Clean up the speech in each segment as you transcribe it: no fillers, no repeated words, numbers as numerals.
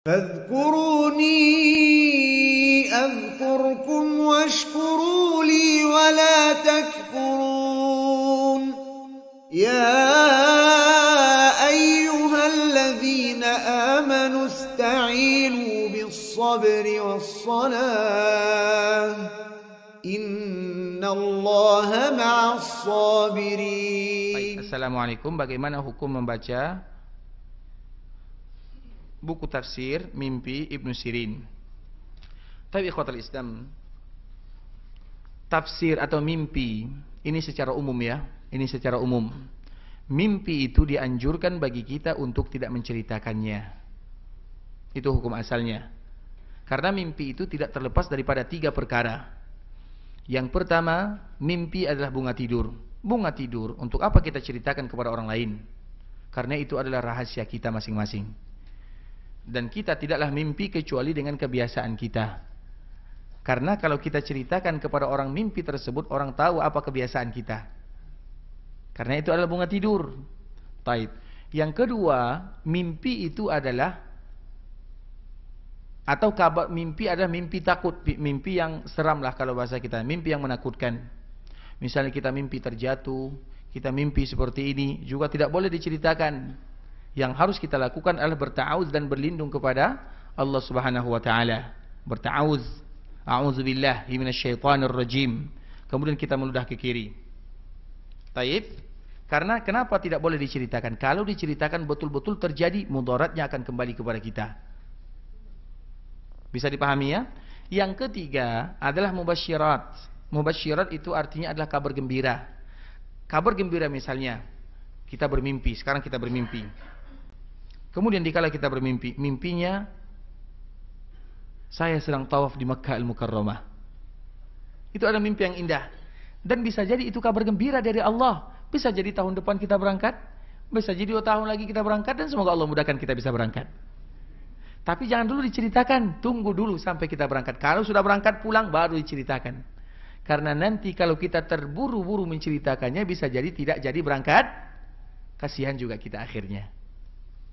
فاذكروني أذكركم واشكروا لي ولا تكفرون يا أيها الذين آمنوا استعينوا بالصبر والصلاة إن الله مع الصابرين. Assalamualaikum. Bagaimana hukum membaca buku tafsir mimpi Ibnu Sirin? Tapi ikhwatul Islam, tafsir atau mimpi ini secara umum ya, ini secara umum. Mimpi itu dianjurkan bagi kita untuk tidak menceritakannya. Itu hukum asalnya. Karena mimpi itu tidak terlepas daripada 3 perkara. Yang pertama, mimpi adalah bunga tidur. Bunga tidur, untuk apa kita ceritakan kepada orang lain? Karena itu adalah rahasia kita masing-masing. Dan kita tidaklah mimpi kecuali dengan kebiasaan kita. Karena kalau kita ceritakan kepada orang mimpi tersebut, orang tahu apa kebiasaan kita. Karena itu adalah bunga tidur. Taib. Yang kedua, mimpi itu adalah, atau kabar mimpi adalah mimpi takut, mimpi yang seram lah kalau bahasa kita, mimpi yang menakutkan. Misalnya kita mimpi terjatuh, kita mimpi seperti ini, juga tidak boleh diceritakan. Yang harus kita lakukan adalah berta'awuz dan berlindung kepada Allah Subhanahu wa taala. Berta'awuz, a'udzubillahi minasyaitonir rajim. Kemudian kita meludah ke kiri. Taib. Karena kenapa tidak boleh diceritakan? Kalau diceritakan betul-betul terjadi, mudaratnya akan kembali kepada kita. Bisa dipahami ya? Yang ketiga adalah mubasyirat. Mubasyirat itu artinya adalah kabar gembira. Kabar gembira misalnya, kita bermimpi, sekarang kita bermimpi. Kemudian dikala kita bermimpi, mimpinya saya sedang tawaf di Makkah Al-Mukarramah. Itu adalah mimpi yang indah. Dan bisa jadi itu kabar gembira dari Allah. Bisa jadi tahun depan kita berangkat, bisa jadi 2 tahun lagi kita berangkat, dan semoga Allah mudahkan kita bisa berangkat. Tapi jangan dulu diceritakan, tunggu dulu sampai kita berangkat. Kalau sudah berangkat pulang baru diceritakan. Karena nanti kalau kita terburu-buru menceritakannya, bisa jadi tidak jadi berangkat. Kasihan juga kita akhirnya.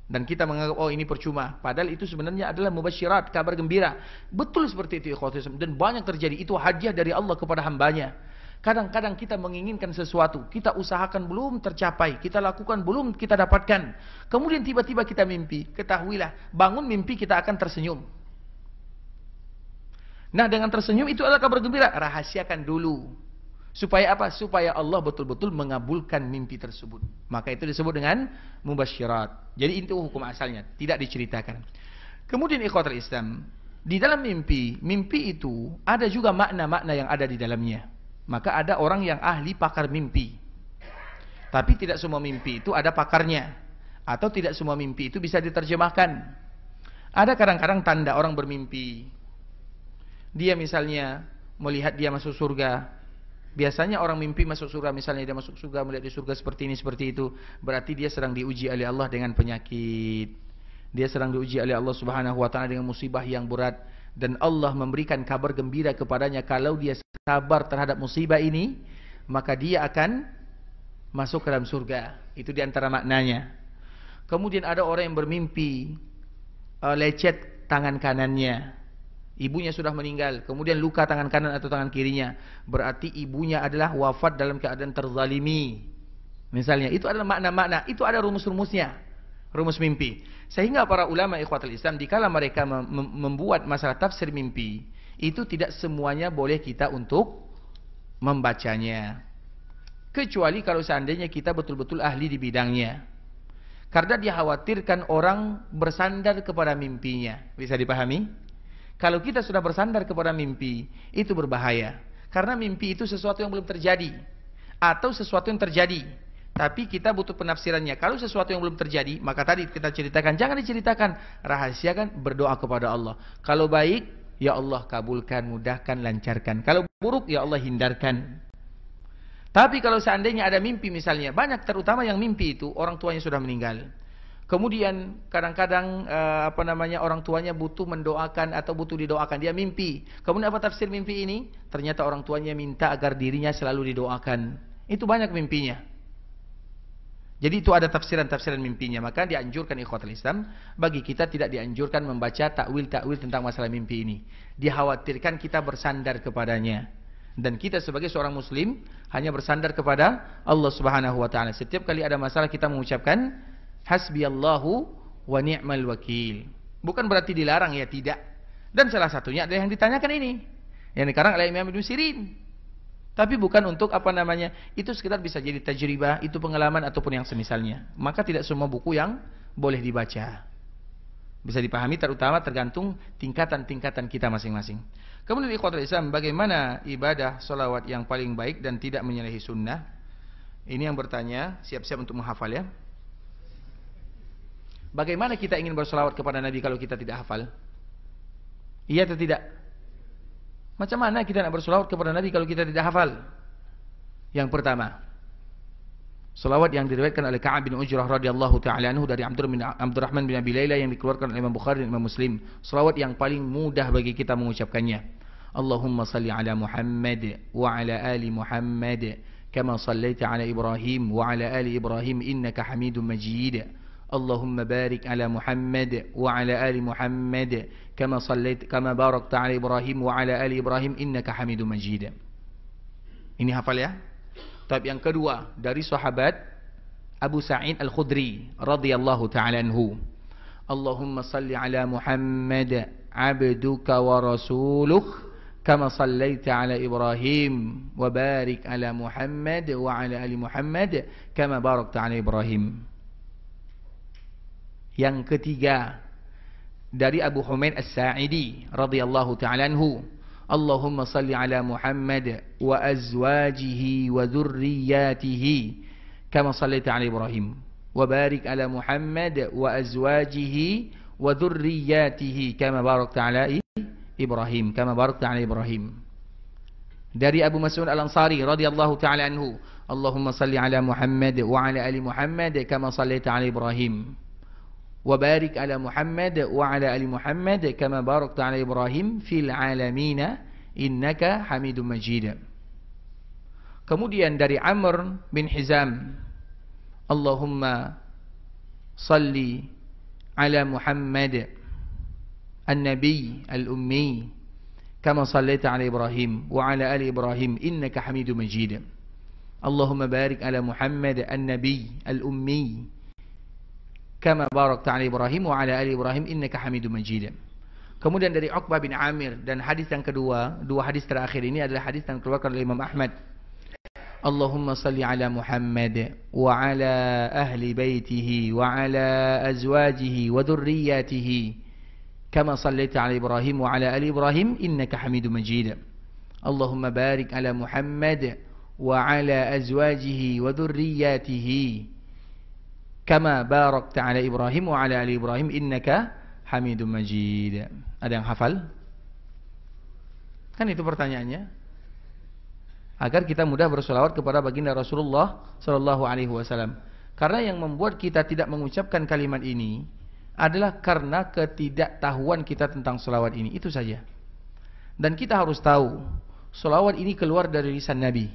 Dan kita menganggap, oh ini percuma. Padahal itu sebenarnya adalah mubasyirat, kabar gembira. Betul seperti itu ikhwatul Islam. Dan banyak terjadi. Itu hadiah dari Allah kepada hambanya. Kadang-kadang kita menginginkan sesuatu, kita usahakan belum tercapai, kita lakukan belum kita dapatkan. Kemudian tiba-tiba kita mimpi. Ketahuilah, bangun mimpi kita akan tersenyum. Nah, dengan tersenyum itu adalah kabar gembira. Rahasiakan dulu. Supaya apa? Supaya Allah betul-betul mengabulkan mimpi tersebut. Maka itu disebut dengan mubasyirat. Jadi itu hukum asalnya, tidak diceritakan. Kemudian ikhwatul Islam, di dalam mimpi, mimpi itu ada juga makna-makna yang ada di dalamnya. Maka ada orang yang ahli pakar mimpi. Tapi tidak semua mimpi itu ada pakarnya. Atau tidak semua mimpi itu bisa diterjemahkan. Ada kadang-kadang tanda orang bermimpi. Dia misalnya melihat dia masuk surga. Biasanya orang mimpi masuk surga, misalnya dia masuk surga, melihat di surga seperti ini, seperti itu, berarti dia sedang diuji oleh Allah dengan penyakit. Dia sedang diuji oleh Allah Subhanahu wa taala dengan musibah yang berat, dan Allah memberikan kabar gembira kepadanya kalau dia sabar terhadap musibah ini, maka dia akan masuk ke dalam surga. Itu di antara maknanya. Kemudian ada orang yang bermimpi lecet tangan kanannya. Ibunya sudah meninggal, kemudian luka tangan kanan atau tangan kirinya. Berarti ibunya adalah wafat dalam keadaan terzalimi. Misalnya, itu adalah makna-makna. Itu ada rumus-rumusnya. Rumus mimpi. Sehingga para ulama ikhwatul Islam, dikala mereka membuat masalah tafsir mimpi, itu tidak semuanya boleh kita untuk membacanya. Kecuali kalau seandainya kita betul-betul ahli di bidangnya. Karena dikhawatirkan orang bersandar kepada mimpinya. Bisa dipahami? Kalau kita sudah bersandar kepada mimpi, itu berbahaya. Karena mimpi itu sesuatu yang belum terjadi. Atau sesuatu yang terjadi. Tapi kita butuh penafsirannya. Kalau sesuatu yang belum terjadi, maka tadi kita ceritakan. Jangan diceritakan. Rahasiakan, berdoa kepada Allah. Kalau baik, ya Allah kabulkan, mudahkan, lancarkan. Kalau buruk, ya Allah hindarkan. Tapi kalau seandainya ada mimpi misalnya, banyak terutama yang mimpi itu, orang tuanya sudah meninggal. Kemudian kadang-kadang orang tuanya butuh mendoakan atau butuh didoakan. Dia mimpi. Kemudian apa tafsir mimpi ini? Ternyata orang tuanya minta agar dirinya selalu didoakan. Itu banyak mimpinya. Jadi itu ada tafsiran-tafsiran mimpinya. Maka dianjurkan ikhwatul Islam, bagi kita tidak dianjurkan membaca takwil-takwil tentang masalah mimpi ini. Dikhawatirkan kita bersandar kepadanya. Dan kita sebagai seorang muslim hanya bersandar kepada Allah Subhanahu wa taala. Setiap kali ada masalah kita mengucapkan hasbiyallahu wa ni'mal wakil. Bukan berarti dilarang, ya tidak. Dan salah satunya adalah yang ditanyakan ini, yang dikarang oleh Imam Ibnu Sirin. Tapi bukan untuk itu sekedar bisa jadi tajribah, itu pengalaman ataupun yang semisalnya. Maka tidak semua buku yang boleh dibaca. Bisa dipahami terutama tergantung tingkatan-tingkatan kita masing-masing. Kemudian ikhwatul Islam, bagaimana ibadah solawat yang paling baik dan tidak menyalahi sunnah? Ini yang bertanya, siap-siap untuk menghafal ya. Bagaimana kita ingin bersolawat kepada Nabi kalau kita tidak hafal? Iya atau tidak? Macam mana kita nak bersolawat kepada Nabi kalau kita tidak hafal? Yang pertama, solawat yang diriwayatkan oleh Ka'ab bin Ujrah radhiyallahu ta'ala anhu dari Abdurrahman bin Abi Layla yang dikeluarkan oleh Imam Bukhari dan Imam Muslim. Solawat yang paling mudah bagi kita mengucapkannya. Allahumma salli ala Muhammad wa ala ali Muhammad kama sallaita ala Ibrahim wa ala ali Ibrahim innaka Hamidum Majid. Allahumma barik ala Muhammad wa ala ali Muhammad kama barakta ala Ibrahim wa ala ali Ibrahim innaka Hamidum Majid. Ini hafal ya. Tapi yang kedua dari sahabat Abu Sa'id Al-Khudri radhiyallahu ta'ala anhu. Allahumma salli ala Muhammad abduka wa rasuluk kama sallaita ala Ibrahim wa barik ala Muhammad wa ala ali Muhammad kama barakta ala Ibrahim. Yang ketiga dari Abu Humaid As-Sa'idi radhiyallahu ta'ala anhu. Allahumma salli ala Muhammad wa azwajihi wa dhurriyyatihi kama sallaita ala Ibrahim wa barik ala Muhammad wa azwajihi wa dhurriyyatihi kama barakta ala Ibrahim Dari Abu Mas'ud Al-Ansari radhiyallahu ta'ala anhu. Allahumma salli ala Muhammad wa ala ali Muhammad kama sallaita ala Ibrahim wa barik ala Muhammad wa ala ali Muhammad kama barakta ala Ibrahim fil alamin innaka Hamidum Majid. Kemudian dari Amr bin Hizam, Allahumma salli ala Muhammad an-nabi al-ummi kama sallaita ala Ibrahim wa ala ali Ibrahim innaka Hamidum Majid. Allahumma barik ala Muhammad an-nabi al-ummi kama barakta ala Ibrahim wa ala ali Ibrahim innaka Hamidum Majid. Kemudian dari Uqbah bin Amir, dan hadis yang kedua, dua hadis terakhir ini adalah hadis yang dikeluarkan oleh Imam Ahmad. Allahumma salli ala Muhammad wa ala ahli baitihi wa ala azwajihi wa dhurriyyatihi kama sallaita ala Ibrahim wa ala ali Ibrahim innaka Hamidum Majid. Allahumma barik ala Muhammad wa ala azwajihi wa dhurriyyatihi kama barakta ala Ibrahim wa ala ali Ibrahim innaka Hamidum Majid. Ada yang hafal? Kan itu pertanyaannya. Agar kita mudah bersolawat kepada baginda Rasulullah sallallahu alaihi wasallam. Karena yang membuat kita tidak mengucapkan kalimat ini adalah karena ketidaktahuan kita tentang solawat ini. Itu saja. Dan kita harus tahu, solawat ini keluar dari lisan Nabi.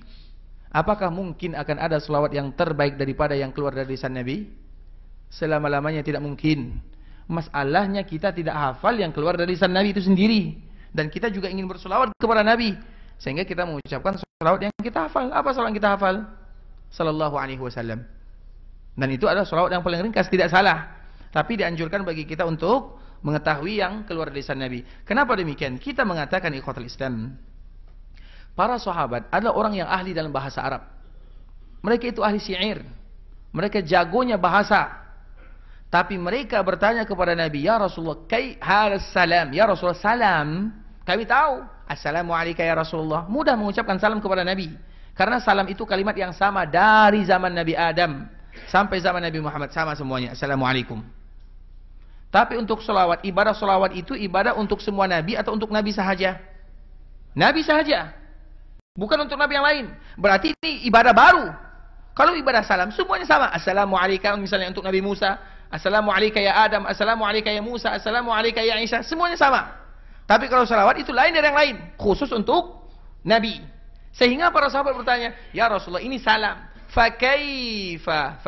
Apakah mungkin akan ada solawat yang terbaik daripada yang keluar dari lisan Nabi? Selama-lamanya tidak mungkin. Masalahnya kita tidak hafal yang keluar dari lisan Nabi itu sendiri. Dan kita juga ingin bersolawat kepada Nabi. Sehingga kita mengucapkan solawat yang kita hafal. Apa solawat yang kita hafal? Sallallahu alaihi wasallam. Dan itu adalah solawat yang paling ringkas, tidak salah. Tapi dianjurkan bagi kita untuk mengetahui yang keluar dari lisan Nabi. Kenapa demikian? Kita mengatakan ikhwatul Islam, para sahabat adalah orang yang ahli dalam bahasa Arab. Mereka itu ahli syair. Mereka jagonya bahasa. Tapi mereka bertanya kepada Nabi, ya Rasulullah, kai hadas salam? Ya Rasulullah, salam. Kami tahu, assalamualaikum ya Rasulullah. Mudah mengucapkan salam kepada Nabi. Karena salam itu kalimat yang sama dari zaman Nabi Adam sampai zaman Nabi Muhammad, sama semuanya. Assalamualaikum. Tapi untuk solawat, ibadah solawat itu ibadah untuk semua Nabi atau untuk Nabi sahaja? Nabi sahaja. Bukan untuk Nabi yang lain. Berarti ini ibadah baru. Kalau ibadah salam, semuanya sama. Assalamualaikum misalnya untuk Nabi Musa. Assalamualaikum ya Adam. Assalamualaikum ya Musa. Assalamualaikum ya Isa. Semuanya sama. Tapi kalau salawat itu lain dari yang lain. Khusus untuk Nabi. Sehingga para sahabat bertanya, ya Rasulullah, ini salam. fakaifa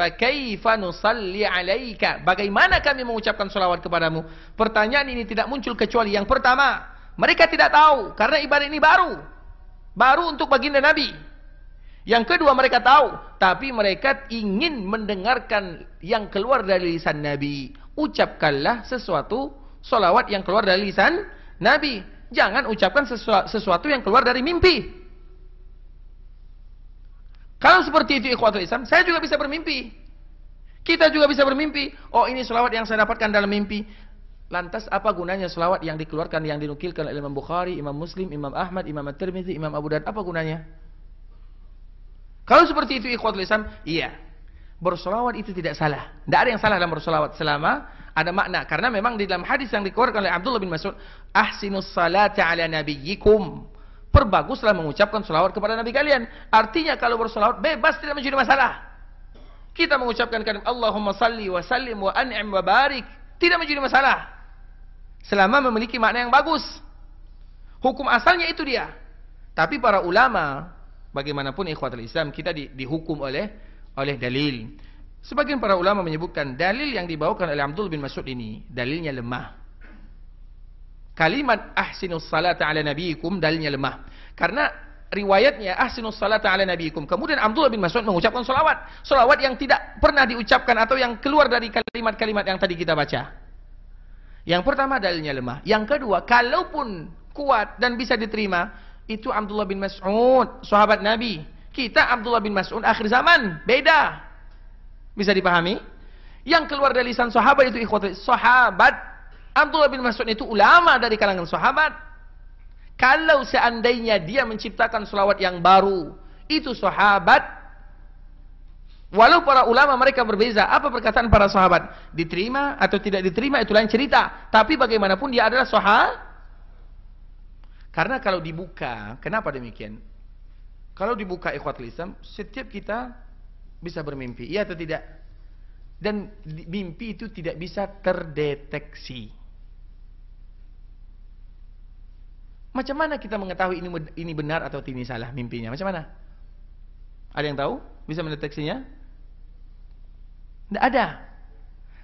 nusalli alaika. Bagaimana kami mengucapkan salawat kepadamu? Pertanyaan ini tidak muncul kecuali yang pertama, mereka tidak tahu karena ibadah ini baru untuk baginda Nabi. Yang kedua, mereka tahu tapi mereka ingin mendengarkan yang keluar dari lisan Nabi. Ucapkanlah sesuatu salawat yang keluar dari lisan Nabi. Jangan ucapkan sesuatu yang keluar dari mimpi. Kalau seperti itu ikhwatul Islam, saya juga bisa bermimpi. Kita juga bisa bermimpi. Oh, ini selawat yang saya dapatkan dalam mimpi. Lantas apa gunanya selawat yang dikeluarkan, yang dinukilkan oleh Imam Bukhari, Imam Muslim, Imam Ahmad, Imam At-Tirmidzi, Imam Abu Dawud? Apa gunanya? Kalau seperti itu ikhwatul Islam, iya. Berselawat itu tidak salah. Tidak ada yang salah dalam berselawat selama ada makna. Karena memang di dalam hadis yang dikeluarkan oleh Abdullah bin Mas'ud, ahsinus salata ala nabiyyikum. Perbaguslah mengucapkan selawat kepada Nabi kalian. Artinya kalau berselawat bebas, tidak menjadi masalah. Kita mengucapkan kalimat Allahumma salli wa sallim wa an'im wa barik, tidak menjadi masalah. Selama memiliki makna yang bagus. Hukum asalnya itu dia. Tapi para ulama, bagaimanapun ikhwatul Islam, kita dihukum oleh dalil. Sebagian para ulama menyebutkan dalil yang dibawakan oleh Abdul bin Mas'ud ini dalilnya lemah. Kalimat ahsinus salata ala nabiyikum dalilnya lemah. Karena riwayatnya ahsinus salata ala nabiyikum. Kemudian Abdullah bin Mas'ud mengucapkan salawat. Salawat yang tidak pernah diucapkan atau yang keluar dari kalimat-kalimat yang tadi kita baca. Yang pertama dalilnya lemah. Yang kedua, kalaupun kuat dan bisa diterima, itu Abdullah bin Mas'ud, sahabat Nabi. Kita Abdullah bin Mas'ud akhir zaman, beda. Bisa dipahami? Yang keluar dari lisan sahabat itu ikhwatul sahabat. Abdullah bin Mas'ud itu ulama dari kalangan sahabat. Kalau seandainya dia menciptakan selawat yang baru, itu sahabat. Walau para ulama mereka berbeza, apa perkataan para sahabat? Diterima atau tidak diterima itu lain cerita. Tapi bagaimanapun dia adalah sahabat. Karena kalau dibuka, kenapa demikian? Kalau dibuka ikhwatul Islam, setiap kita bisa bermimpi, iya atau tidak? Dan mimpi itu tidak bisa terdeteksi. Macam mana kita mengetahui ini benar atau ini salah mimpinya? Macam mana? Ada yang tahu? Bisa mendeteksinya? Tidak ada.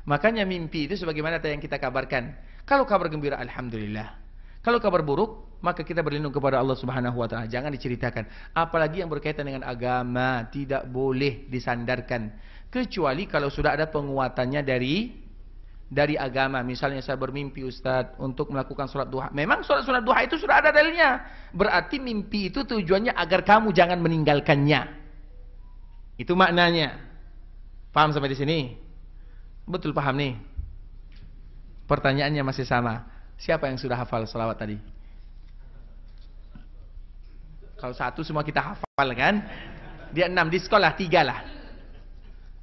Makanya mimpi itu sebagaimana yang kita kabarkan. Kalau kabar gembira, alhamdulillah. Kalau kabar buruk, maka kita berlindung kepada Allah Subhanahu wa taala. Jangan diceritakan. Apalagi yang berkaitan dengan agama, tidak boleh disandarkan. Kecuali kalau sudah ada penguatannya dari agama. Misalnya saya bermimpi Ustaz untuk melakukan sholat duha. Memang sholat duha itu sudah ada dalilnya. Berarti mimpi itu tujuannya agar kamu jangan meninggalkannya. Itu maknanya. Paham sampai di sini? Betul paham nih? Pertanyaannya masih sama. Siapa yang sudah hafal sholawat tadi? Kalau satu semua kita hafal kan? Dia 6, di sekolah 3 lah.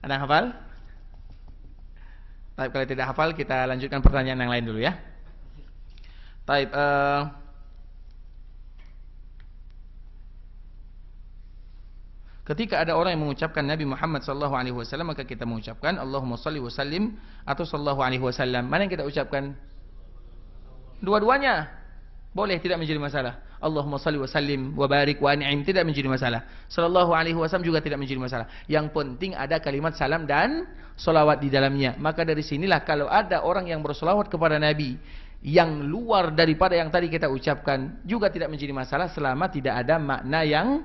Ada yang hafal? Taib, kalau tidak hafal kita lanjutkan pertanyaan yang lain dulu ya. Taib, ketika ada orang yang mengucapkan Nabi Muhammad SAW, maka kita mengucapkan Allahumma salli wa sallim atau sallallahu alaihi wasallam. Mana yang kita ucapkan? Dua-duanya boleh, tidak menjadi masalah. Allahumma salli wa sallim wa barik wa an'im, tidak menjadi masalah. Sallallahu alaihi wasallam juga tidak menjadi masalah. Yang penting ada kalimat salam dan solawat di dalamnya. Maka dari sinilah kalau ada orang yang bersolawat kepada Nabi yang luar daripada yang tadi kita ucapkan, juga tidak menjadi masalah selama tidak ada makna yang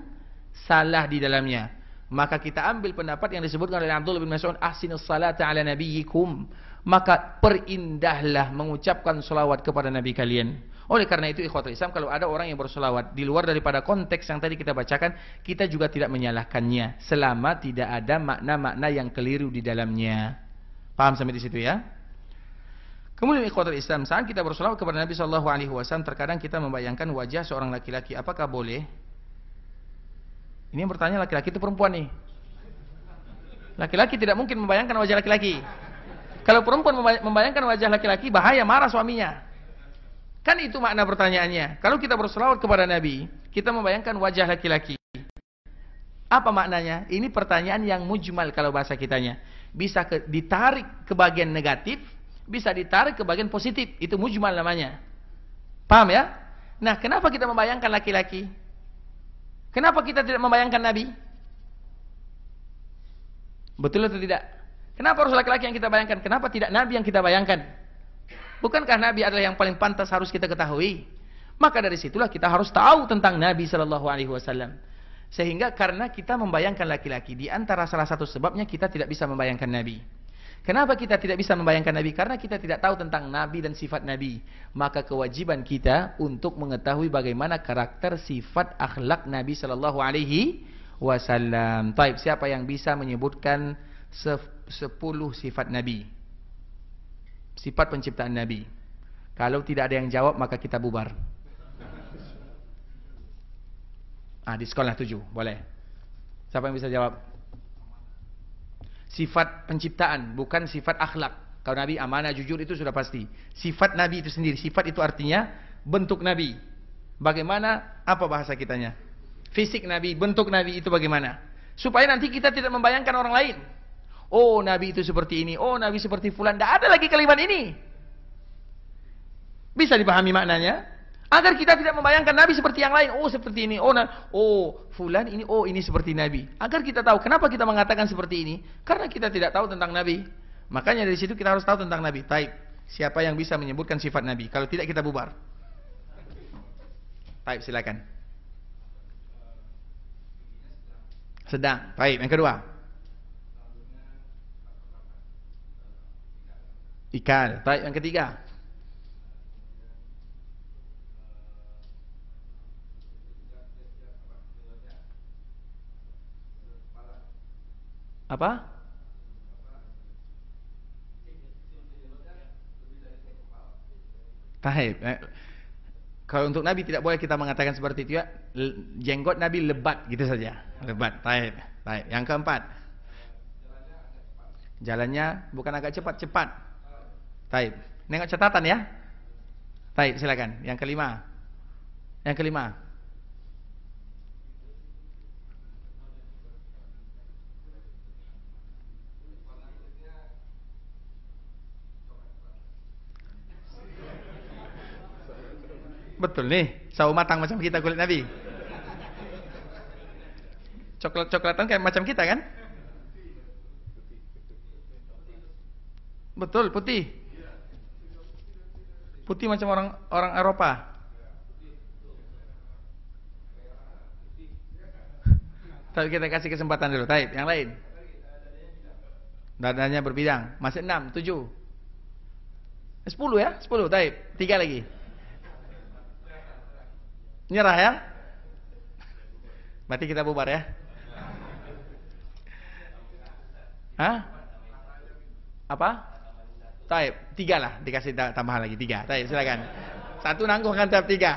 salah di dalamnya. Maka kita ambil pendapat yang disebutkan oleh Abdullah bin Mas'ud, ahsinus salata ala nabiyyikum. Maka perindahlah mengucapkan solawat kepada Nabi kalian. Oleh karena itu ikhwatul Islam, kalau ada orang yang bersolawat di luar daripada konteks yang tadi kita bacakan, kita juga tidak menyalahkannya selama tidak ada makna-makna yang keliru di dalamnya. Paham sampai di situ ya? Kemudian ikhwatul Islam, saat kita bersolawat kepada Nabi SAW, terkadang kita membayangkan wajah seorang laki-laki. Apakah boleh? Ini yang bertanya laki-laki itu perempuan nih. Laki-laki tidak mungkin membayangkan wajah laki-laki. Kalau perempuan membayangkan wajah laki-laki, bahaya, marah suaminya. Kan itu makna pertanyaannya. Kalau kita berselawat kepada Nabi, kita membayangkan wajah laki-laki. Apa maknanya? Ini pertanyaan yang mujmal kalau bahasa kitanya. Bisa ditarik ke bagian negatif, bisa ditarik ke bagian positif. Itu mujmal namanya. Paham ya? Nah, kenapa kita membayangkan laki-laki? Kenapa kita tidak membayangkan Nabi? Betul atau tidak? Kenapa harus laki-laki yang kita bayangkan? Kenapa tidak Nabi yang kita bayangkan? Bukankah Nabi adalah yang paling pantas harus kita ketahui? Maka dari situlah kita harus tahu tentang Nabi Shallallahu Alaihi Wasallam. Sehingga karena kita membayangkan laki-laki, di antara salah satu sebabnya kita tidak bisa membayangkan Nabi. Kenapa kita tidak bisa membayangkan Nabi? Karena kita tidak tahu tentang Nabi dan sifat Nabi. Maka kewajiban kita untuk mengetahui bagaimana karakter, sifat, akhlak Nabi Shallallahu Alaihi Wasallam. Taib, siapa yang bisa menyebutkan 10 sifat Nabi? Sifat penciptaan Nabi. Kalau tidak ada yang jawab, maka kita bubar. Diskon lah 7, boleh. Siapa yang bisa jawab? Sifat penciptaan, bukan sifat akhlak. Kalau Nabi amanah, jujur, itu sudah pasti. Sifat Nabi itu sendiri. Sifat itu artinya bentuk Nabi. Bagaimana, apa bahasa kitanya? Fisik Nabi, bentuk Nabi itu bagaimana? Supaya nanti kita tidak membayangkan orang lain. Oh, Nabi itu seperti ini. Oh, Nabi seperti fulan. Tidak ada lagi kalimat ini. Bisa dipahami maknanya? Agar kita tidak membayangkan Nabi seperti yang lain. Oh, seperti ini. Oh, fulan ini. Oh, ini seperti Nabi. Agar kita tahu kenapa kita mengatakan seperti ini. Karena kita tidak tahu tentang Nabi. Makanya dari situ kita harus tahu tentang Nabi. Taib. Siapa yang bisa menyebutkan sifat Nabi? Kalau tidak, kita bubar. Taib, silakan. Sedang. Taib. Yang kedua. Ikal. Taib. Yang ketiga. Apa? Taib. Kalau untuk Nabi tidak boleh kita mengatakan seperti itu ya. Jenggot Nabi lebat gitu saja. Lebat. Taib. Taib. Yang keempat. Jalannya bukan agak cepat, cepat. Taib. Nengok catatan ya. Taib, silakan. Yang kelima. Yang kelima. Betul nih, sawo matang macam kita kulit Nabi. Coklat-coklatan kayak macam kita kan? Betul, putih. Putih macam orang Eropa. Tapi kita kasih kesempatan dulu. Taib, yang lain. Dadanya berbidang. Masih 6, 7. 10 ya? 10, taib. 3 lagi. Nyerah ya? Berarti kita bubar ya? Hah? Apa? Taib, 3 lah. Dikasih tambahan lagi 3. Taib, silakan. 1 nanggung kan tahap 3.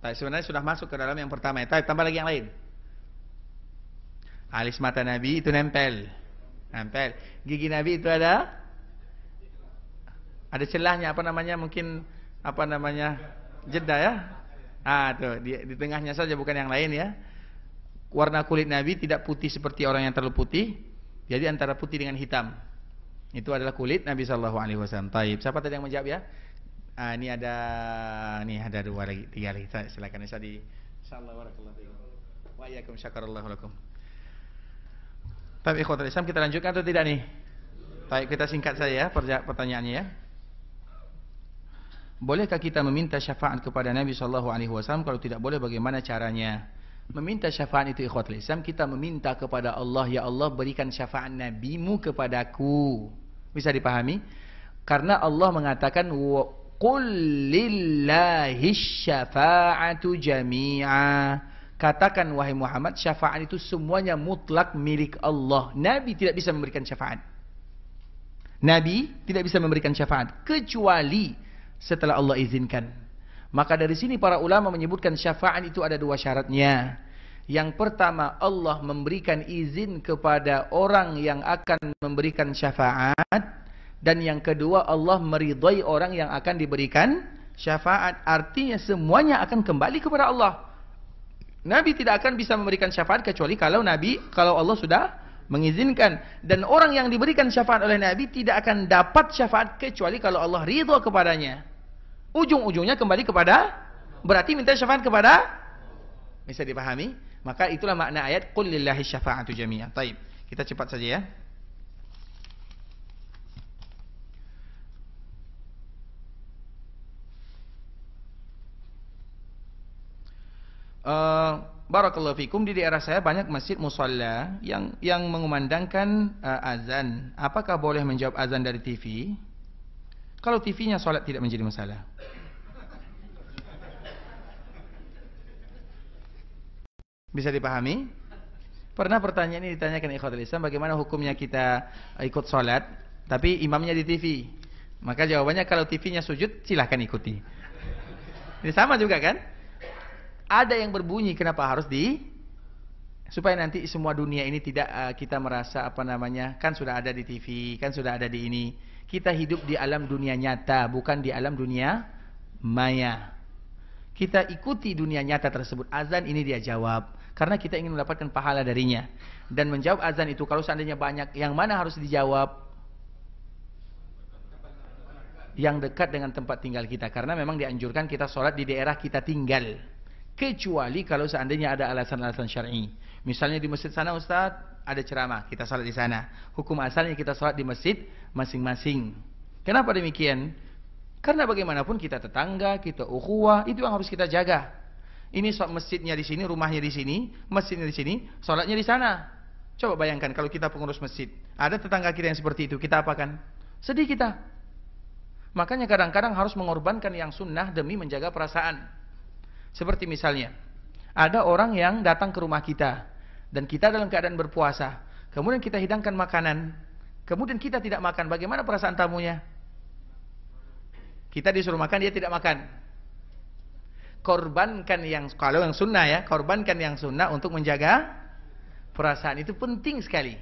Taib, sebenarnya sudah masuk ke dalam yang pertama. Taib, tambah lagi yang lain. Alis mata Nabi itu nempel. Nempel. Gigi Nabi itu ada celahnya, apa namanya? Mungkin apa namanya? Jeda ya. Tuh di tengahnya saja, bukan yang lain ya. Warna kulit Nabi tidak putih seperti orang yang terlalu putih. Jadi antara putih dengan hitam. Itu adalah kulit Nabi sallallahu alaihi wasallam. Taib. Siapa tadi yang menjawab ya? Ini ada 2 lagi, 3 lagi. Silakan Ustaz. Insyaallah barakallahu fiikum. Wa iyyakum syakarallahu lakum. Tapi ikhwatul Islam, kita lanjutkan atau tidak nih? Baik, kita singkat saja ya pertanyaannya ya. Bolehkah kita meminta syafaat kepada Nabi sallallahu alaihi wasallam? Kalau tidak boleh, bagaimana caranya? Meminta syafaat itu ikhwatul Islam, kita meminta kepada Allah, ya Allah berikan syafaat nabimu kepadaku. Bisa dipahami? Karena Allah mengatakan qul lillahish syafa'atu jami'a. Katakan wahai Muhammad, syafaat itu semuanya mutlak milik Allah. Nabi tidak bisa memberikan syafaat. Nabi tidak bisa memberikan syafaat kecuali setelah Allah izinkan. Maka dari sini para ulama menyebutkan syafaat itu ada 2 syaratnya. Yang pertama, Allah memberikan izin kepada orang yang akan memberikan syafaat. Dan yang kedua, Allah meridhai orang yang akan diberikan syafaat. Artinya semuanya akan kembali kepada Allah. Nabi tidak akan bisa memberikan syafaat kecuali kalau Allah sudah mengizinkan. Dan orang yang diberikan syafaat oleh Nabi tidak akan dapat syafaat kecuali kalau Allah ridha kepadanya. Ujung-ujungnya kembali kepada, berarti minta syafaat kepada, bisa dipahami? Maka itulah makna ayat qul lillahi syafa'atu jami'an. Taib. Kita cepat saja ya. Barakallahu fikum, di daerah saya banyak masjid musalla yang mengumandangkan azan. Apakah boleh menjawab azan dari TV? Kalau TV-nya salat tidak menjadi masalah. Bisa dipahami? Pernah pertanyaan ini ditanyakan ikhwatul Islam, bagaimana hukumnya kita ikut salat tapi imamnya di TV? Maka jawabannya kalau TV-nya sujud silahkan ikuti. Ini sama juga kan? Ada yang berbunyi kenapa harus supaya nanti semua dunia ini tidak kita merasa kan sudah ada di TV, kan sudah ada di ini. Kita hidup di alam dunia nyata, bukan di alam dunia maya. Kita ikuti dunia nyata tersebut. Azan ini dia jawab karena kita ingin mendapatkan pahala darinya. Dan menjawab azan itu kalau seandainya banyak, yang mana harus dijawab? Yang dekat dengan tempat tinggal kita, karena memang dianjurkan kita sholat di daerah kita tinggal. Kecuali kalau seandainya ada alasan-alasan syar'i. Misalnya di masjid sana Ustaz ada ceramah, kita salat di sana. Hukum asalnya kita salat di masjid masing-masing. Kenapa demikian? Karena bagaimanapun kita tetangga, kita ukhuwah, itu yang harus kita jaga. Ini masjidnya di sini, rumahnya di sini, masjidnya di sini, salatnya di sana. Coba bayangkan kalau kita pengurus masjid, ada tetangga kita yang seperti itu, kita apakan? Sedih kita. Makanya kadang-kadang harus mengorbankan yang sunnah demi menjaga perasaan. Seperti misalnya, ada orang yang datang ke rumah kita dan kita dalam keadaan berpuasa. Kemudian kita hidangkan makanan, kemudian kita tidak makan. Bagaimana perasaan tamunya? Kita disuruh makan, dia tidak makan. Korbankan kalau yang sunnah ya, korbankan yang sunnah untuk menjaga perasaan. Itu penting sekali.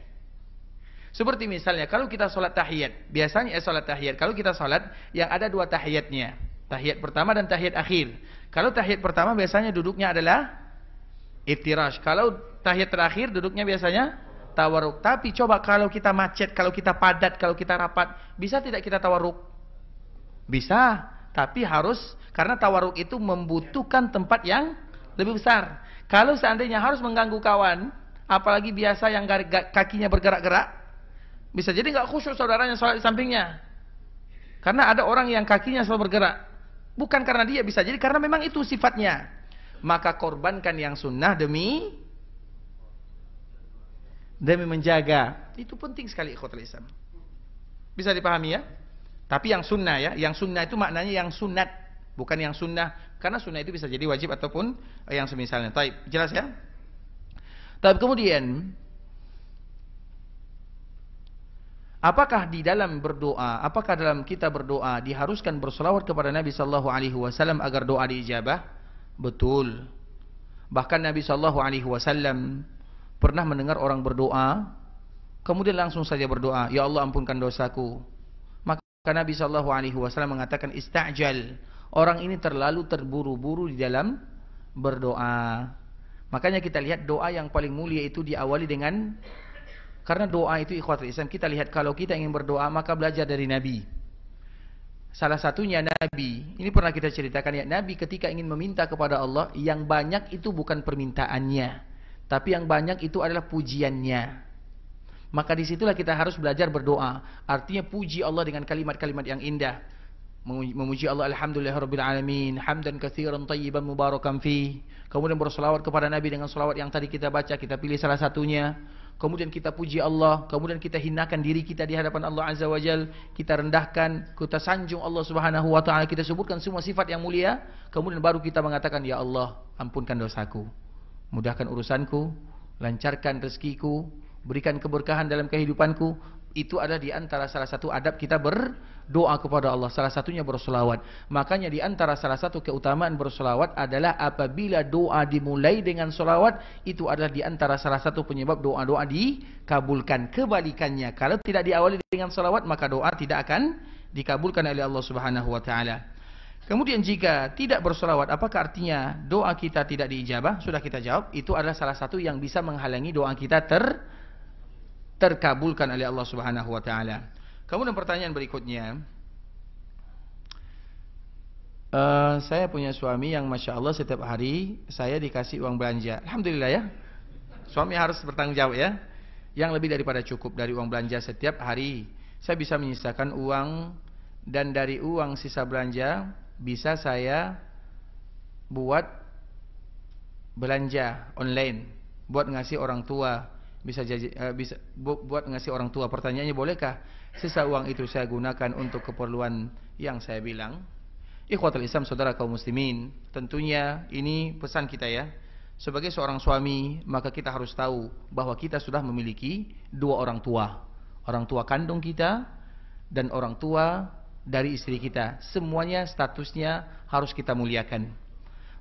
Seperti misalnya, kalau kita sholat tahiyat, biasanya sholat tahiyat, kalau kita sholat yang ada dua tahiyatnya, tahiyat pertama dan tahiyat akhir. Kalau tahiyat pertama biasanya duduknya adalah iftirash. Kalau tahiyat terakhir duduknya biasanya tawarruk. Tapi coba kalau kita macet, kalau kita padat, kalau kita rapat, bisa tidak kita tawarruk? Bisa, tapi harus, karena tawarruk itu membutuhkan tempat yang lebih besar. Kalau seandainya harus mengganggu kawan, apalagi biasa yang kakinya bergerak-gerak, bisa jadi nggak khusyuk saudaranya sholat di sampingnya. Karena ada orang yang kakinya selalu bergerak. Bukan karena dia, bisa jadi karena memang itu sifatnya. Maka korbankan yang sunnah demi menjaga. Itu penting sekali ikhwatul Islam. Bisa dipahami ya? Tapi yang sunnah ya, yang sunnah itu maknanya yang sunat, bukan yang sunnah. Karena sunnah itu bisa jadi wajib ataupun yang semisalnya. Taib, jelas ya? Taib, kemudian apakah di dalam berdoa, apakah dalam kita berdoa diharuskan berselawat kepada Nabi sallallahu alaihi wasallam agar doa diijabah? Betul. Bahkan Nabi sallallahu alaihi wasallam pernah mendengar orang berdoa, kemudian langsung saja berdoa, "Ya Allah, ampunkan dosaku." Maka Nabi sallallahu alaihi wasallam mengatakan, "Istajal." Orang ini terlalu terburu-buru di dalam berdoa. Makanya kita lihat doa yang paling mulia itu diawali dengan, karena doa itu ikhwatul Islam, kita lihat kalau kita ingin berdoa maka belajar dari Nabi. Salah satunya Nabi, ini pernah kita ceritakan ya, Nabi ketika ingin meminta kepada Allah, yang banyak itu bukan permintaannya, tapi yang banyak itu adalah pujiannya. Maka disitulah kita harus belajar berdoa. Artinya puji Allah dengan kalimat-kalimat yang indah. Memuji Allah, alhamdulillahirabbil alamin, hamdan katsiran thayyiban mubarakan fi. Kemudian berselawat kepada Nabi dengan selawat yang tadi kita baca, kita pilih salah satunya. Kemudian kita puji Allah, kemudian kita hinakan diri kita di hadapan Allah Azza wa Jal, kita rendahkan, kita sanjung Allah Subhanahu wa taala, kita sebutkan semua sifat yang mulia, kemudian baru kita mengatakan, "Ya Allah, ampunkan dosaku, mudahkan urusanku, lancarkan rezekiku, berikan keberkahan dalam kehidupanku." Itu adalah di antara salah satu adab kita berdoa kepada Allah. Salah satunya bersolawat. Makanya di antara salah satu keutamaan bersolawat adalah apabila doa dimulai dengan solawat, itu adalah di antara salah satu penyebab doa-doa dikabulkan. Kebalikannya, kalau tidak diawali dengan solawat, maka doa tidak akan dikabulkan oleh Allah Subhanahu wa taala. Kemudian jika tidak bersolawat, apakah artinya doa kita tidak diijabah? Sudah kita jawab, itu adalah salah satu yang bisa menghalangi doa kita terkabulkan oleh Allah Subhanahu wa taala. Kemudian pertanyaan berikutnya, saya punya suami yang Masya Allah setiap hari saya dikasih uang belanja. Alhamdulillah ya. Suami harus bertanggung jawab ya. Yang lebih daripada cukup dari uang belanja setiap hari. Saya bisa menyisakan uang, dan dari uang sisa belanja bisa saya buat belanja online, buat ngasih orang tua, bisa buat ngasih orang tua. Pertanyaannya, bolehkah sisa uang itu saya gunakan untuk keperluan yang saya bilang? Ikhwatul Islam, saudara kaum muslimin, tentunya ini pesan kita ya. Sebagai seorang suami, maka kita harus tahu bahwa kita sudah memiliki dua orang tua. Orang tua kandung kita dan orang tua dari istri kita. Semuanya statusnya harus kita muliakan.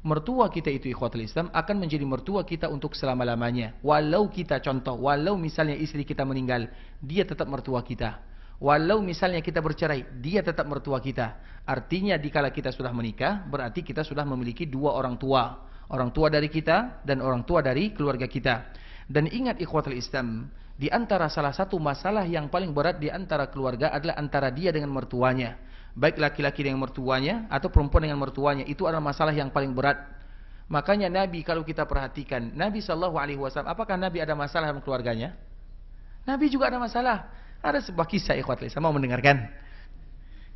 Mertua kita itu, ikhwatul Islam, akan menjadi mertua kita untuk selama-lamanya. Walau kita contoh, walau misalnya istri kita meninggal, dia tetap mertua kita. Walau misalnya kita bercerai, dia tetap mertua kita. Artinya dikala kita sudah menikah, berarti kita sudah memiliki dua orang tua. Orang tua dari kita dan orang tua dari keluarga kita. Dan ingat ikhwatul Islam, di antara salah satu masalah yang paling berat di antara keluarga adalah antara dia dengan mertuanya. Baik laki-laki dengan mertuanya atau perempuan dengan mertuanya, itu adalah masalah yang paling berat. Makanya Nabi, kalau kita perhatikan, Nabi SAW, apakah Nabi ada masalah dengan keluarganya? Nabi juga ada masalah. Ada sebuah kisah, ikhwatul Islam, mau mendengarkan?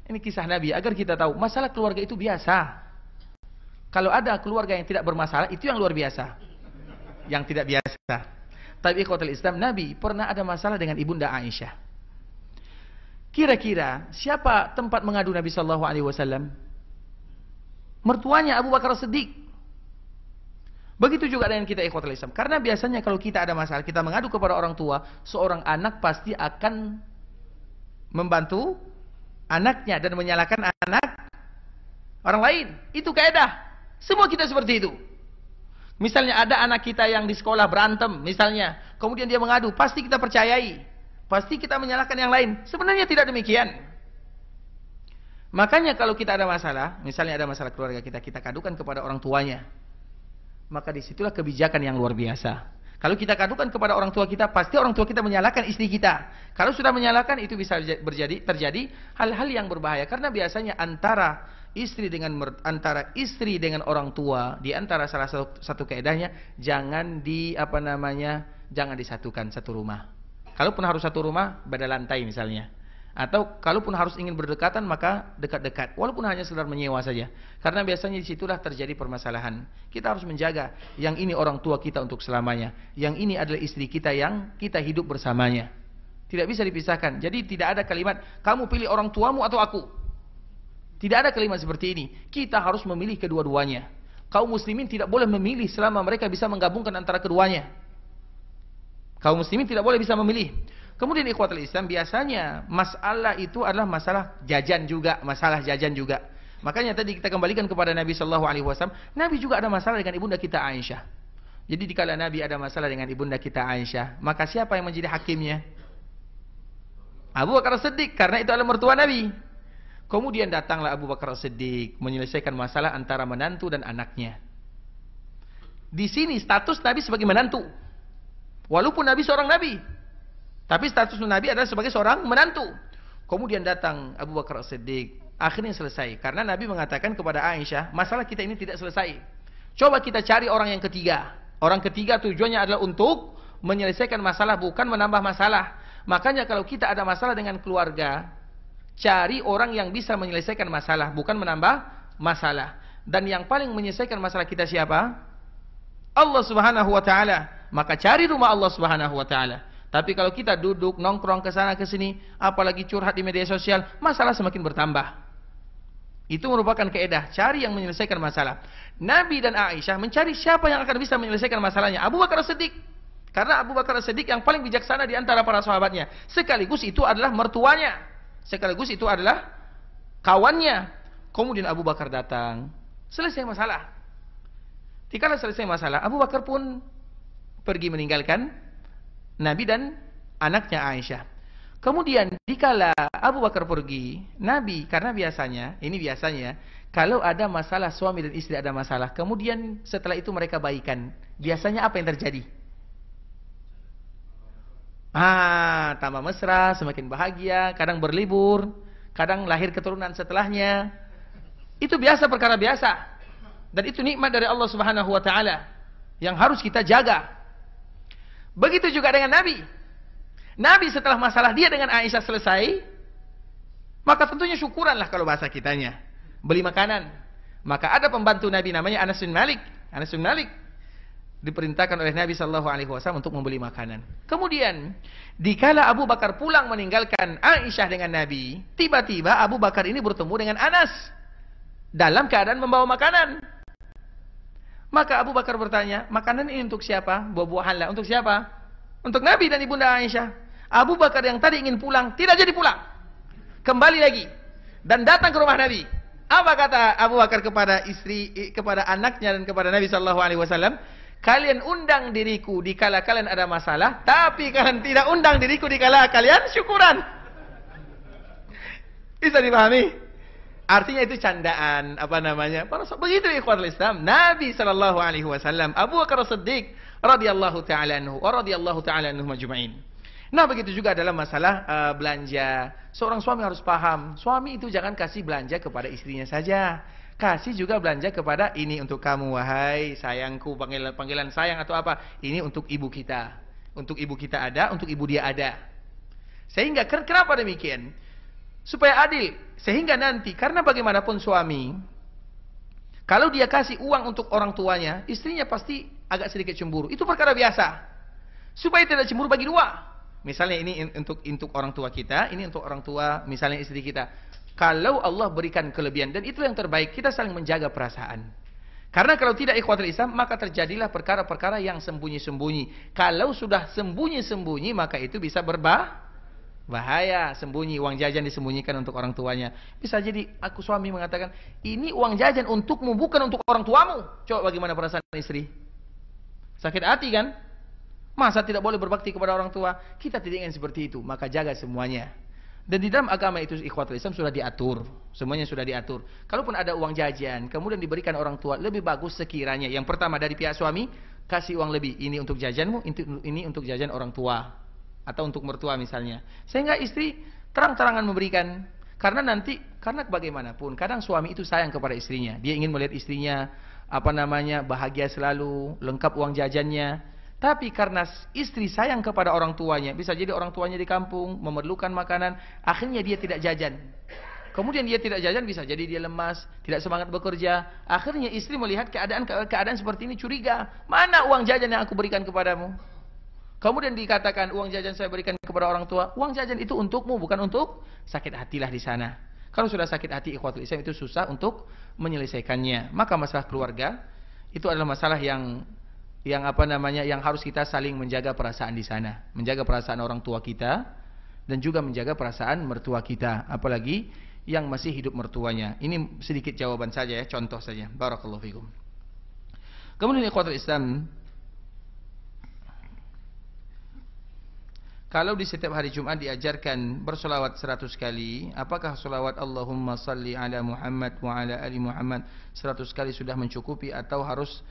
Ini kisah Nabi agar kita tahu masalah keluarga itu biasa. Kalau ada keluarga yang tidak bermasalah, itu yang luar biasa, yang tidak biasa. Tapi ikhwatul Islam, Nabi pernah ada masalah dengan ibunda Aisyah. Kira-kira siapa tempat mengadu Nabi SAW? Mertuanya Abu Bakar Siddiq. Begitu juga dengan kita, ikhwatul Islam. Karena biasanya kalau kita ada masalah, kita mengadu kepada orang tua, seorang anak pasti akan membantu anaknya dan menyalahkan anak orang lain. Itu kaidah. Semua kita seperti itu. Misalnya ada anak kita yang di sekolah berantem, misalnya, kemudian dia mengadu, pasti kita percayai. Pasti kita menyalahkan yang lain. Sebenarnya tidak demikian. Makanya kalau kita ada masalah, misalnya ada masalah keluarga kita, kita kadukan kepada orang tuanya. Maka disitulah kebijakan yang luar biasa. Kalau kita kadukan kepada orang tua kita, pasti orang tua kita menyalahkan istri kita. Kalau sudah menyalahkan, itu bisa terjadi hal-hal yang berbahaya. Karena biasanya antara istri dengan orang tua, di antara salah satu kaedahnya, jangan jangan disatukan satu rumah. Kalaupun harus satu rumah, beda lantai misalnya. Atau kalaupun harus ingin berdekatan, maka dekat-dekat. Walaupun hanya sekedar menyewa saja. Karena biasanya disitulah terjadi permasalahan. Kita harus menjaga. Yang ini orang tua kita untuk selamanya. Yang ini adalah istri kita yang kita hidup bersamanya. Tidak bisa dipisahkan. Jadi tidak ada kalimat, kamu pilih orang tuamu atau aku. Tidak ada kalimat seperti ini. Kita harus memilih kedua-duanya. Kaum muslimin tidak boleh memilih selama mereka bisa menggabungkan antara keduanya. Kaum muslimin tidak boleh bisa memilih. Kemudian ikhwatul Islam, biasanya masalah itu adalah masalah jajan juga, Makanya tadi kita kembalikan kepada Nabi SAW. Nabi juga ada masalah dengan ibunda kita Aisyah. Jadi dikala Nabi ada masalah dengan ibunda kita Aisyah, maka siapa yang menjadi hakimnya? Abu Bakar Siddiq, karena itu adalah mertua Nabi. Kemudian datanglah Abu Bakar Siddiq menyelesaikan masalah antara menantu dan anaknya. Di sini status Nabi sebagai menantu. Walaupun Nabi seorang Nabi, tapi status Nabi adalah sebagai seorang menantu. Kemudian datang Abu Bakar Siddiq, akhirnya selesai. Karena Nabi mengatakan kepada Aisyah, masalah kita ini tidak selesai. Coba kita cari orang yang ketiga. Orang ketiga tujuannya adalah untuk menyelesaikan masalah, bukan menambah masalah. Makanya kalau kita ada masalah dengan keluarga, cari orang yang bisa menyelesaikan masalah, bukan menambah masalah. Dan yang paling menyelesaikan masalah kita siapa? Allah Subhanahu wa taala. Maka cari rumah Allah Subhanahu wa taala. Tapi kalau kita duduk, nongkrong ke sana ke sini, apalagi curhat di media sosial, masalah semakin bertambah. Itu merupakan kaidah, cari yang menyelesaikan masalah. Nabi dan Aisyah mencari siapa yang akan bisa menyelesaikan masalahnya. Abu Bakar Siddiq. Karena Abu Bakar Siddiq yang paling bijaksana di antara para sahabatnya. Sekaligus itu adalah mertuanya. Sekaligus itu adalah kawannya. Kemudian Abu Bakar datang, selesai masalah. Dikala selesai masalah, Abu Bakar pun pergi meninggalkan Nabi dan anaknya Aisyah. Kemudian dikala Abu Bakar pergi, Nabi, karena biasanya, kalau ada masalah suami dan istri ada masalah, kemudian setelah itu mereka baikan, biasanya apa yang terjadi? Tambah mesra, semakin bahagia, kadang berlibur, kadang lahir keturunan setelahnya. Itu biasa, perkara biasa. Dan itu nikmat dari Allah Subhanahu wa taala yang harus kita jaga. Begitu juga dengan Nabi. Nabi setelah masalah dia dengan Aisyah selesai, maka tentunya syukuranlah kalau bahasa kitanya. Beli makanan. Maka ada pembantu Nabi namanya Anas bin Malik. Anas bin Malik diperintahkan oleh Nabi sallallahu alaihi wasallam untuk membeli makanan. Kemudian, dikala Abu Bakar pulang meninggalkan Aisyah dengan Nabi, tiba-tiba Abu Bakar ini bertemu dengan Anas dalam keadaan membawa makanan. Maka Abu Bakar bertanya, makanan ini untuk siapa? Buah-buahan lah. Untuk siapa? Untuk Nabi dan Ibunda Aisyah. Abu Bakar yang tadi ingin pulang, tidak jadi pulang. Kembali lagi dan datang ke rumah Nabi. Apa kata Abu Bakar kepada kepada anaknya dan kepada Nabi sallallahu alaihi wasallam? Kalian undang diriku dikala kalian ada masalah, tapi kalian tidak undang diriku dikala kalian syukuran. Bisa dipahami? Artinya itu candaan, begitu ikhwatul Islam. Nabi sallallahu alaihi wasallam, Abu Bakar Siddiq radhiyallahu taala anhu wa radhiyallahu taala anhum ajma'in. Nah, begitu juga dalam masalah belanja. Seorang suami harus paham, suami itu jangan kasih belanja kepada istrinya saja. Kasih juga belanja kepada, ini untuk kamu wahai sayangku, panggilan sayang atau apa. Ini untuk ibu kita. Untuk ibu kita ada, untuk ibu dia ada. Sehingga kenapa demikian? Supaya adil. Sehingga nanti, karena bagaimanapun suami, kalau dia kasih uang untuk orang tuanya, istrinya pasti agak sedikit cemburu. Itu perkara biasa. Supaya tidak cemburu, bagi dua. Misalnya ini untuk orang tua kita, ini untuk orang tua misalnya istri kita. Kalau Allah berikan kelebihan, dan itu yang terbaik, kita saling menjaga perasaan. Karena kalau tidak ikhwatul Islam, maka terjadilah perkara-perkara yang sembunyi-sembunyi. Kalau sudah sembunyi-sembunyi, maka itu bisa bahaya. Sembunyi, uang jajan disembunyikan untuk orang tuanya. Bisa jadi aku suami mengatakan, ini uang jajan untukmu, bukan untuk orang tuamu. Coba bagaimana perasaan istri? Sakit hati kan? Masa tidak boleh berbakti kepada orang tua? Kita tidak ingin seperti itu, maka jaga semuanya. Dan di dalam agama itu ikhwatul Islam sudah diatur. Semuanya sudah diatur. Kalaupun ada uang jajan, kemudian diberikan orang tua, lebih bagus sekiranya. Yang pertama dari pihak suami, kasih uang lebih. Ini untuk jajanmu, ini untuk jajan orang tua. Atau untuk mertua misalnya. Sehingga istri terang-terangan memberikan. Karena bagaimanapun, kadang suami itu sayang kepada istrinya. Dia ingin melihat istrinya, bahagia selalu, lengkap uang jajannya. Tapi karena istri sayang kepada orang tuanya, bisa jadi orang tuanya di kampung, memerlukan makanan, akhirnya dia tidak jajan. Kemudian dia tidak jajan, bisa jadi dia lemas, tidak semangat bekerja. Akhirnya istri melihat keadaan seperti ini, curiga. Mana uang jajan yang aku berikan kepadamu? Kemudian dikatakan, uang jajan saya berikan kepada orang tua. Uang jajan itu untukmu, bukan untuk, sakit hatilah di sana. Kalau sudah sakit hati ikhwatul Islam, itu susah untuk menyelesaikannya. Maka masalah keluarga, itu adalah masalah yang harus kita saling menjaga perasaan di sana, menjaga perasaan orang tua kita dan juga menjaga perasaan mertua kita, apalagi yang masih hidup mertuanya. Ini sedikit jawaban saja ya, contoh saja. Barakallahu fikum. Kemudian ikhwatul Islam, kalau di setiap hari Jumat diajarkan bersolawat 100 kali, apakah solawat Allahumma salli ala Muhammad wa ala ali Muhammad 100 kali sudah mencukupi atau harus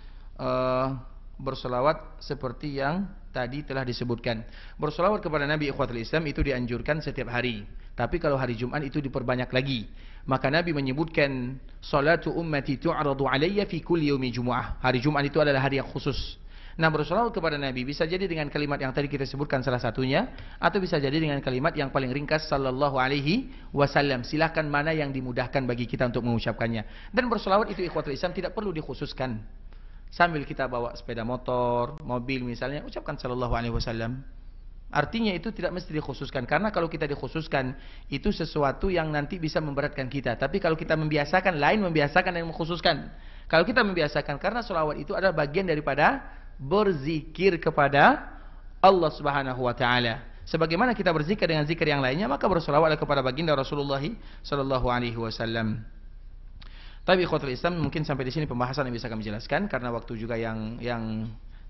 bersolawat seperti yang tadi telah disebutkan? Bersolawat kepada Nabi ikhwatul Islam itu dianjurkan setiap hari. Tapi kalau hari Jumat itu diperbanyak lagi. Maka Nabi menyebutkan, salatu ummati tu'radu alayya fi kulli yaumi jumu'ah. Hari Jumat itu adalah hari yang khusus. Nah, bersolawat kepada Nabi bisa jadi dengan kalimat yang tadi kita sebutkan salah satunya, atau bisa jadi dengan kalimat yang paling ringkas, sallallahu alaihi wasallam. Silahkan mana yang dimudahkan bagi kita untuk mengucapkannya. Dan bersolawat itu ikhwatul Islam tidak perlu dikhususkan. Sambil kita bawa sepeda motor, mobil misalnya, ucapkan sallallahu alaihi wasallam. Artinya itu tidak mesti dikhususkan. Karena kalau kita dikhususkan, itu sesuatu yang nanti bisa memberatkan kita. Tapi kalau kita membiasakan, lain membiasakan dan mengkhususkan. Kalau kita membiasakan, karena sholawat itu adalah bagian daripada berzikir kepada Allah Subhanahu wa taala. Sebagaimana kita berzikir dengan zikir yang lainnya, maka bersolawatlah kepada baginda Rasulullah sallallahu alaihi wasallam. Tapi ikhwatul Islam, mungkin sampai di sini pembahasan yang bisa kami jelaskan karena waktu juga yang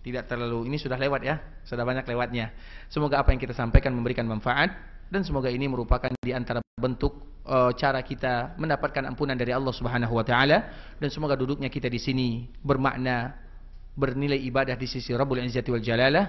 tidak terlalu, ini sudah lewat ya, sudah banyak lewatnya. Semoga apa yang kita sampaikan memberikan manfaat dan semoga ini merupakan di antara bentuk cara kita mendapatkan ampunan dari Allah Subhanahu wa taala, dan semoga duduknya kita di sini bermakna, bernilai ibadah di sisi Rabbul Izzati wal Jalalah,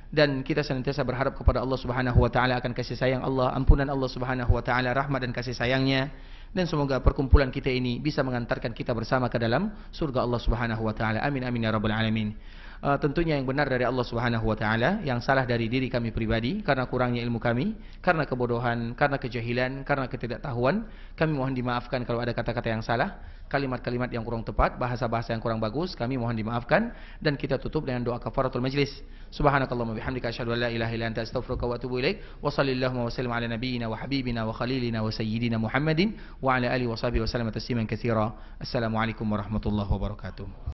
dan kita senantiasa berharap kepada Allah Subhanahu wa taala akan kasih sayang Allah, ampunan Allah Subhanahu wa taala, rahmat dan kasih sayangnya, dan semoga perkumpulan kita ini bisa mengantarkan kita bersama ke dalam surga Allah Subhanahu wa taala. Amin amin ya rabbal alamin. Tentunya yang benar dari Allah Subhanahu wa taala, yang salah dari diri kami pribadi karena kurangnya ilmu kami, karena kebodohan, karena kejahilan, karena ketidaktahuan. Kami mohon dimaafkan kalau ada kata-kata yang salah, kalimat-kalimat yang kurang tepat, bahasa-bahasa yang kurang bagus, kami mohon dimaafkan, dan kita tutup dengan doa kafaratul majlis. Subhanakallahumma bihamdika asyhadu an la ilaha illa anta astaghfiruka wa atubu ilaik. Wa sallallahu wa sallim ala nabiyyina wa habibina wa khalilina wa sayyidina Muhammadin wa ala alihi wa sahbihi wa sallam tasliman katsira. Assalamualaikum warahmatullahi wabarakatuh.